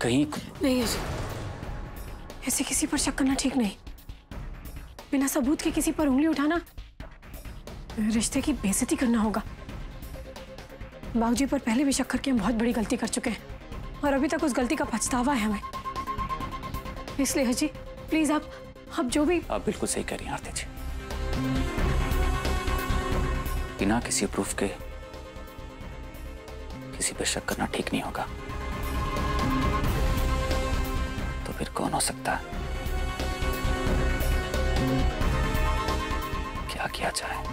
कहीं नहीं अजय, ऐसे किसी पर शक करना ठीक नहीं। बिना सबूत के किसी पर उंगली उठाना रिश्ते की बेइज्जती करना होगा। बाबूजी पर पहले भी शक करके हम बहुत बड़ी गलती कर चुके हैं और अभी तक उस गलती का पछतावा है हमें। इसलिए अजय प्लीज आप जो भी। आप बिल्कुल सही कह रही हैं आरती जी। बिना किसी प्रूफ के किसी पे शक करना ठीक नहीं होगा। तो फिर कौन हो सकता है? क्या किया जाए?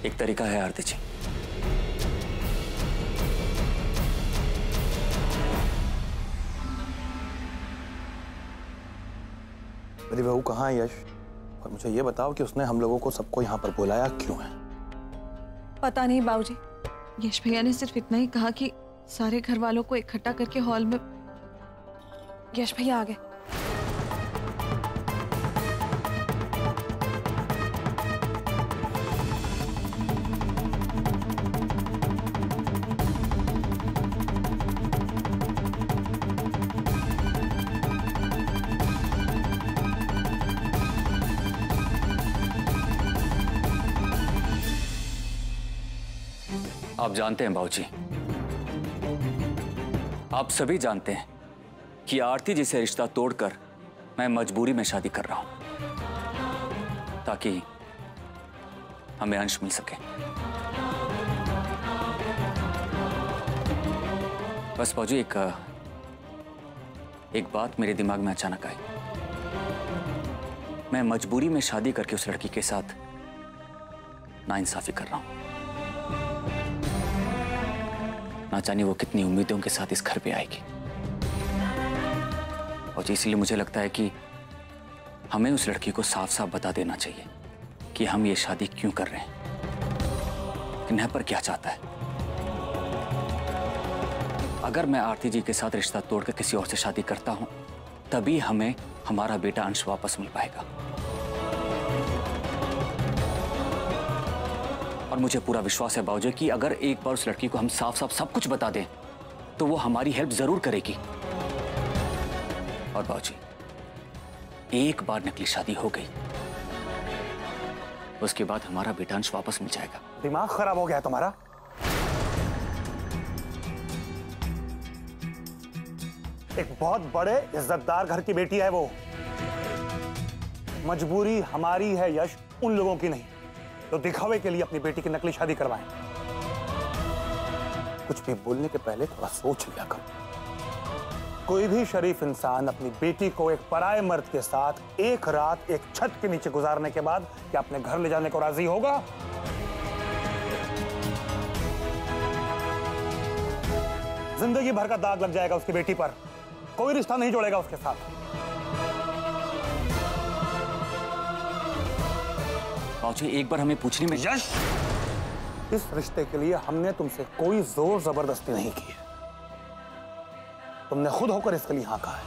एक तरीका है आरती जी। मेरी बहू कहाँ है यश? और मुझे ये बताओ कि उसने हम लोगों को सबको यहाँ पर बुलाया क्यों है? पता नहीं बाबूजी, यश भैया ने सिर्फ इतना ही कहा कि सारे घर वालों को इकट्ठा करके हॉल में। यश भैया आ गए। आप जानते हैं बाबूजी, आप सभी जानते हैं कि आरती जी से रिश्ता तोड़कर मैं मजबूरी में शादी कर रहा हूं ताकि हमें अंश मिल सके। बस बाबूजी एक बात मेरे दिमाग में अचानक आई। मैं मजबूरी में शादी करके उस लड़की के साथ नाइंसाफी कर रहा हूं। ना जाने वो कितनी उम्मीदों के साथ इस घर पे आएगी। और इसलिए मुझे लगता है कि हमें उस लड़की को साफ साफ बता देना चाहिए कि हम ये शादी क्यों कर रहे हैं, कि नेहा क्या चाहता है। अगर मैं आरती जी के साथ रिश्ता तोड़कर किसी और से शादी करता हूं, तभी हमें हमारा बेटा अंश वापस मिल पाएगा। और मुझे पूरा विश्वास है बाबूजी कि अगर एक बार उस लड़की को हम साफ साफ सब कुछ बता दें तो वो हमारी हेल्प जरूर करेगी। और बाबूजी, एक बार नकली शादी हो गई, उसके बाद हमारा बेटा अंश वापस मिल जाएगा। दिमाग खराब हो गया है तुम्हारा? एक बहुत बड़े इज्जतदार घर की बेटी है वो। मजबूरी हमारी है यश, उन लोगों की नहीं तो दिखावे के लिए अपनी बेटी की नकली शादी करवाएं। कुछ भी बोलने के पहले थोड़ा सोच लिया करो। कोई भी शरीफ इंसान अपनी बेटी को एक पराये मर्द के साथ एक रात एक छत के नीचे गुजारने के बाद क्या अपने घर ले जाने को राजी होगा? जिंदगी भर का दाग लग जाएगा उसकी बेटी पर। कोई रिश्ता नहीं जोड़ेगा उसके साथ। बाबूजी, एक बार हमें पूछने में। यश, इस रिश्ते के लिए हमने तुमसे कोई जोर जबरदस्ती नहीं की है। तुमने खुद होकर इसके लिए हाँ कहा है।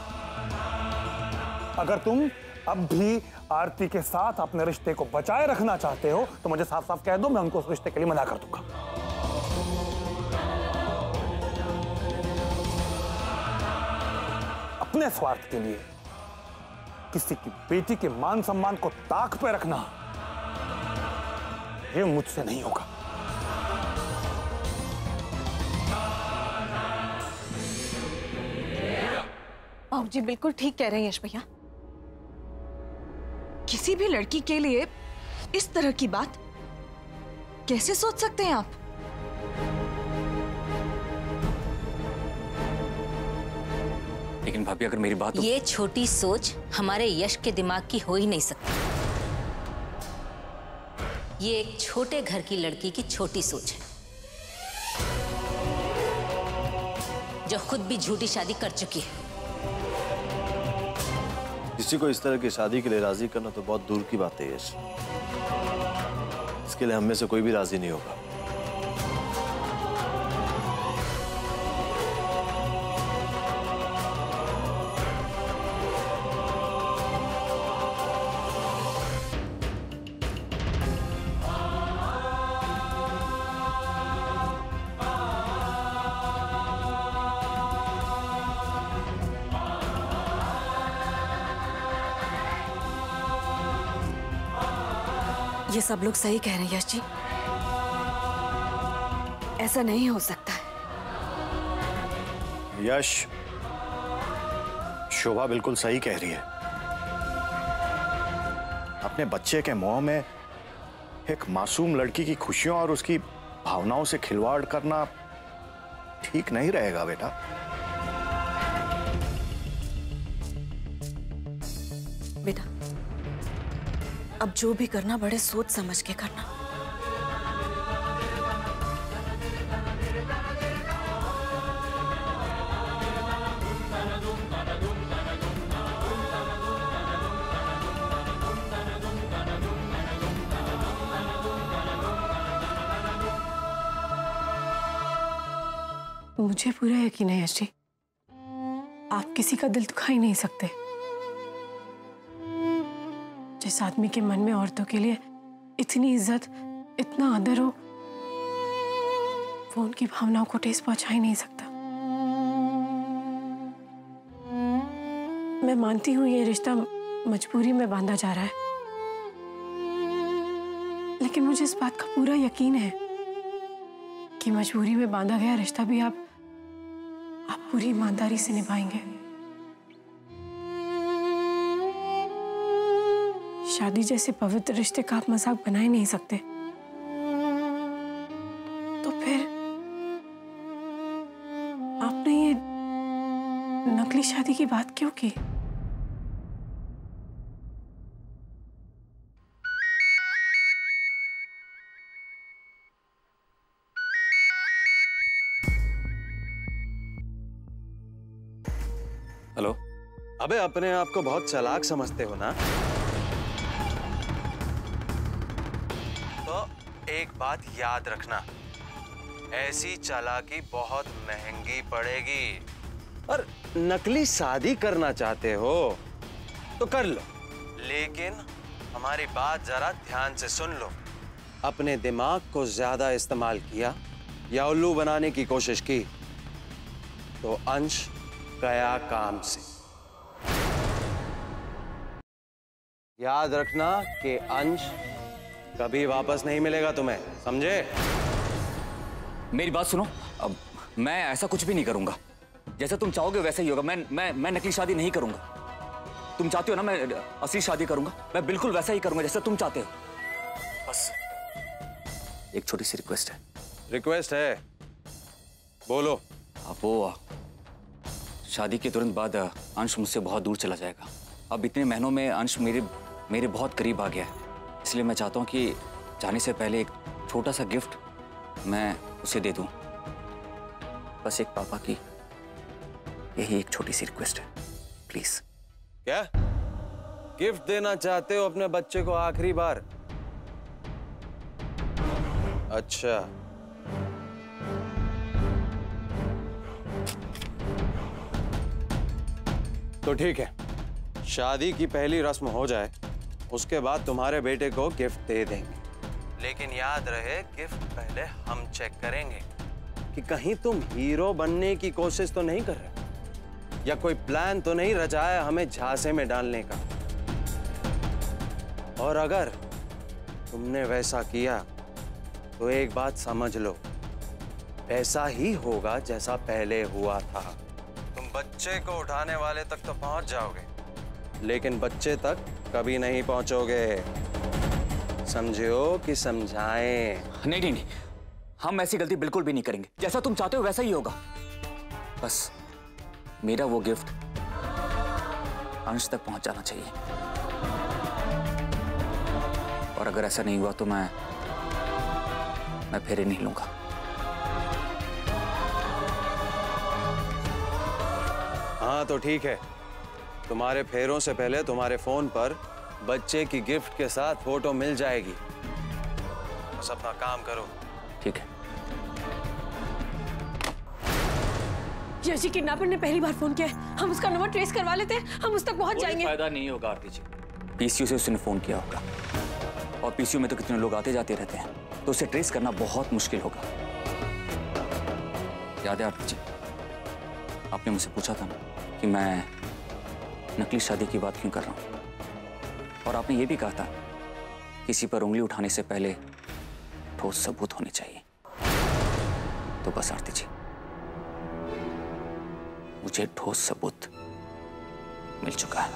अगर तुम अब भी आरती के साथ अपने रिश्ते को बचाए रखना चाहते हो तो मुझे साफ साफ कह दो, मैं उनको उस रिश्ते के लिए मना कर दूंगा। अपने स्वार्थ के लिए किसी की बेटी के मान सम्मान को ताक पे रखना, ये मुझसे नहीं होगा। बाबूजी बिल्कुल ठीक कह रहे हैं यश भैया। किसी भी लड़की के लिए इस तरह की बात कैसे सोच सकते हैं आप? लेकिन भाभी, अगर मेरी बात ये छोटी सोच हमारे यश के दिमाग की हो ही नहीं सकती। ये एक छोटे घर की लड़की की छोटी सोच है जो खुद भी झूठी शादी कर चुकी है। किसी को इस तरह की शादी के लिए राजी करना तो बहुत दूर की बात है यश। इसके लिए हम में से कोई भी राजी नहीं होगा। ये सब लोग सही कह रहे हैं यश जी, ऐसा नहीं हो सकता है। यश, शोभा बिल्कुल सही कह रही है। अपने बच्चे के मुंह में एक मासूम लड़की की खुशियों और उसकी भावनाओं से खिलवाड़ करना ठीक नहीं रहेगा बेटा। बेटा, अब जो भी करना बड़े सोच समझ के करना। मुझे पूरा यकीन है यश जी, आप किसी का दिल दुखा ही नहीं सकते। जिस आदमी के मन में औरतों के लिए इतनी इज्जत, इतना आदर हो, वो उनकी भावनाओं को ठेस पहुंचा ही नहीं सकता। मैं मानती हूँ ये रिश्ता मजबूरी में बांधा जा रहा है, लेकिन मुझे इस बात का पूरा यकीन है कि मजबूरी में बांधा गया रिश्ता भी आप पूरी ईमानदारी से निभाएंगे। शादी जैसे पवित्र रिश्ते का आप मजाक बना ही नहीं सकते, तो फिर आपने ये नकली शादी की बात क्यों की? हेलो। अबे अपने आप को बहुत चालाक समझते हो ना? तो एक बात याद रखना, ऐसी चालाकी बहुत महंगी पड़ेगी। और नकली शादी करना चाहते हो तो कर लो, लेकिन हमारी बात जरा ध्यान से सुन लो। अपने दिमाग को ज्यादा इस्तेमाल किया या उल्लू बनाने की कोशिश की तो अंश गया काम से। याद रखना कि अंश कभी वापस नहीं मिलेगा तुम्हें, समझे? मेरी बात सुनो, अब मैं ऐसा कुछ भी नहीं करूंगा। जैसा तुम चाहोगे वैसा ही होगा। मैं नकली शादी नहीं करूंगा। तुम चाहते हो ना मैं असली शादी करूंगा, मैं बिल्कुल वैसा ही करूंगा जैसा तुम चाहते हो। बस एक छोटी सी रिक्वेस्ट है। रिक्वेस्ट है? बोलो। अब वो शादी के तुरंत बाद अंश मुझसे बहुत दूर चला जाएगा। अब इतने महीनों में अंश मेरे बहुत करीब आ गया है, इसलिए मैं चाहता हूँ कि जाने से पहले एक छोटा सा गिफ्ट मैं उसे दे दूँ। बस एक पापा की यही एक छोटी सी रिक्वेस्ट है, प्लीज। क्या गिफ्ट देना चाहते हो अपने बच्चे को आखिरी बार? अच्छा, तो ठीक है, शादी की पहली रस्म हो जाए, उसके बाद तुम्हारे बेटे को गिफ्ट दे देंगे। लेकिन याद रहे, गिफ्ट पहले हम चेक करेंगे कि कहीं तुम हीरो बनने की कोशिश तो नहीं कर रहे या कोई प्लान तो नहीं रचाया हमें झांसे में डालने का। और अगर तुमने वैसा किया तो एक बात समझ लो, ऐसा ही होगा जैसा पहले हुआ था। तुम बच्चे को उठाने वाले तक तो पहुंच जाओगे, लेकिन बच्चे तक कभी नहीं पहुंचोगे। समझो कि समझाएं? नहीं, हम ऐसी गलती बिल्कुल भी नहीं करेंगे। जैसा तुम चाहते हो वैसा ही होगा। बस मेरा वो गिफ्ट अंश तक पहुंच जाना चाहिए, और अगर ऐसा नहीं हुआ तो मैं फेरे नहीं लूंगा। हाँ तो ठीक है, तुम्हारे फेरों से पहले तुम्हारे फोन पर बच्चे की गिफ्ट के साथ फोटो मिल जाएगी। बस अपना काम करो। ठीक है। यश जी, किडनैपर ने पहली बार फोन किया है। हम उसका नंबर ट्रेस करवा लेते हैं, हम उस तक पहुंच जाएंगे। फायदा नहीं होगा आरती जी। पीसीयू से उसने फोन किया होगा, और पीसीयू में तो कितने लोग आते जाते रहते हैं, तो उसे ट्रेस करना बहुत मुश्किल होगा। याद है आरती जी, आपने मुझसे पूछा था ना कि मैं नकली शादी की बात क्यों कर रहा हूं, और आपने ये भी कहा था किसी पर उंगली उठाने से पहले ठोस सबूत होने चाहिए। तो बस आरती जी, मुझे ठोस सबूत मिल चुका है।